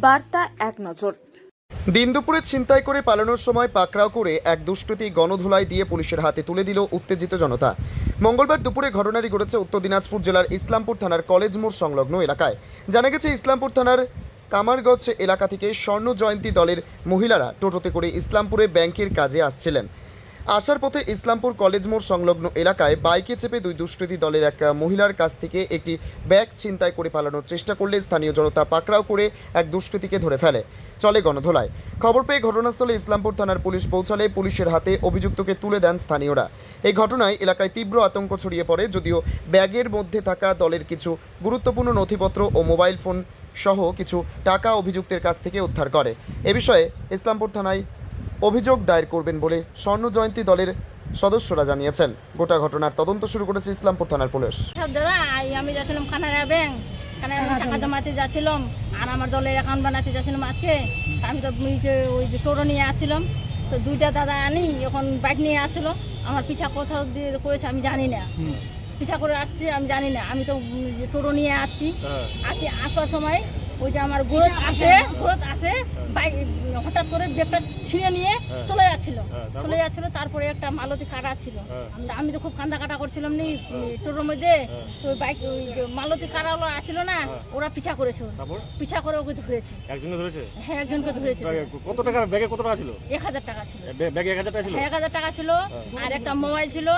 বার্তা এক নজর। দিন দুপুরে ছিনতাই করে পালানোর সময় পাকড়াও করে এক দুষ্কৃতী গণধোলাই দিয়ে পুলিশের হাতে তুলে দিল উত্তেজিত জনতা। মঙ্গলবার দুপুরে ঘটনাটি ঘটেছে উত্তর দিনাজপুর জেলার ইসলামপুর থানার কলেজ মোড় সংলগ্ন এলাকায়। জানা গেছে, ইসলামপুর থানার কামারগঞ্জ এলাকা থেকে স্বর্ণ জয়ন্তী দলের মহিলারা টোটোতে করে ইসলামপুরে ব্যাংকের কাজে আসছিলেন। আসার পথে ইসলামপুর কলেজ মোড় সংলগ্ন এলাকায় বাইকে চেপে দুই দুষ্কৃতী দলের এক মহিলার কাছ থেকে একটি ব্যাগ ছিনতাই করে পালানোর চেষ্টা করলে স্থানীয় জনতা পাকড়াও করে এক দুষ্কৃতীকে ধরে ফেলে। চলে গণধোলায়। খবর পেয়ে ঘটনাস্থলে ইসলামপুর থানার পুলিশ পৌঁছালে পুলিশের হাতে অভিযুক্তকে তুলে দেন স্থানীয়রা। এই ঘটনায় এলাকায় তীব্র আতঙ্ক ছড়িয়ে পড়ে, যদিও ব্যাগের মধ্যে থাকা দলের কিছু গুরুত্বপূর্ণ নথিপত্র ও মোবাইল ফোন সহ কিছু টাকা অভিযুক্তের কাছ থেকে উদ্ধার করে। এ বিষয়ে ইসলামপুর থানায় অভিযোগ দায়ের করবেন বলে স্বর্ণ জয়ন্তী দলের সদস্যরা জানিয়েছেন। গোটা ঘটনার তদন্ত শুরু করেছে ইসলামপুর থানার পুলিশ। দাদা, আমি যাচ্ছিলাম কানাড়া ব্যাংক, টাকা জমাতে যাচ্ছিলাম, আর আমার দলের অ্যাকাউন্ট বানাতে যাচ্ছিলাম আজকে। আমি তো ওই যে টোটো নিয়ে আসছিলাম, তো দুইটা দাদা আনি এখন বাইক নিয়ে আসছিল। আমার পিছা কোথাও দিয়ে করেছে আমি জানি না, পিছা করে আসছে আমি জানি না। আমি তো টোটো নিয়ে আসছি, আসার সময় ওই যে আমার গ্রোথ আসে বাইক হঠাৎ করে ব্যাগটা ছিঁড়ে নিয়ে চলে যাচ্ছিল। তারপরে একটা মালতী কাটা ছিল, আমি তো খুব কান্দা কাটা করছিলাম নি টোটোর মধ্যে। তো বাইক মালতী কাটাগুলো আসছিল না, ওরা পিছা করেছে, পিছা করে ওকে ধরেছে। একজনকে ধরেছে? হ্যাঁ, একজনকে ধরেছে। কত টাকা ব্যাগে কত টাকা ছিল? 1000 টাকা ছিল। ব্যাগে 1000 টাকা ছিল? 1000 টাকা ছিল, আর একটা মোবাইল ছিল,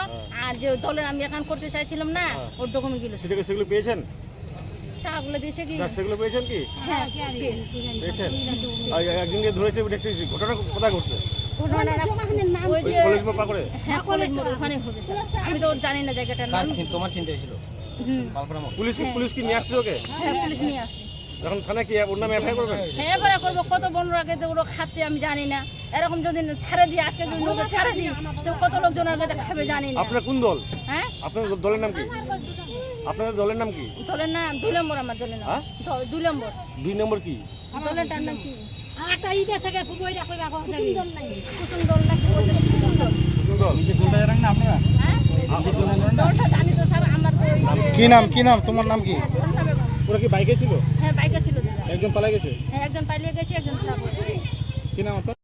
আর যে দলের আমি অ্যাকাউন্ট করতে চাইছিলাম না, ওর ডকুমেন্টগুলো। সেগুলো পেয়েছেন? টাকাগুলো দিয়েছে কি? সেগুলো পেয়েছেন কি? হ্যাঁ, পেয়েছেন। আর একজনকে ধরেছে, ঘটনা কোথায় ঘটছে? কলেজ মোড় পাকড়ে? হ্যাঁ, কলেজ মোড় ওখানে ঘটেছে। আমি তো জানি না জায়গাটার নাম। তোমার চিন্তা হয়েছিল? পুলিশ কি নিয়ে আসছে ওকে? হ্যাঁ, পুলিশ নিয়ে আসছে। এখন থানা কি ওর নামে এফআইআর করবেন? হ্যাঁ, এবারে করবো। কত বন্ধুর আগে তো ওরা খাচ্ছে আমি জানি না। এরকম যদি ছেড়ে দিই, আজকে যদি লোকে ছেড়ে দিই, তো কত লোকজন আগে খাবে জানি না। আপনার কোন দল? হ্যাঁ, আপনার দলের নাম কি? আপনাদের দলের নাম কি? দলের নাম 2 নম্বর। আমার দলের নাম 2 নম্বর। 2 নম্বর কি? দলেরটার নাম কি? একটা ইট আছে কে ফুবইরা কইরা কোন জানি কুসুম দল নাকি? কুসুম দল নাকি? ওদের কুসুম দল। কোন দল? এই যে দলটা জানেন না আপনারা? হ্যাঁ, দলটা জানি তো স্যার। আমার তো কি নাম তোমার নাম কি? ঝর্ণা বেগম। ওরা কি বাইকে ছিল? হ্যাঁ, বাইকে ছিল। একজন পালিয়ে গেছে? হ্যাঁ, একজন পালিয়ে গেছে, একজন ধরা পড়েছে। কি নাম আপনার?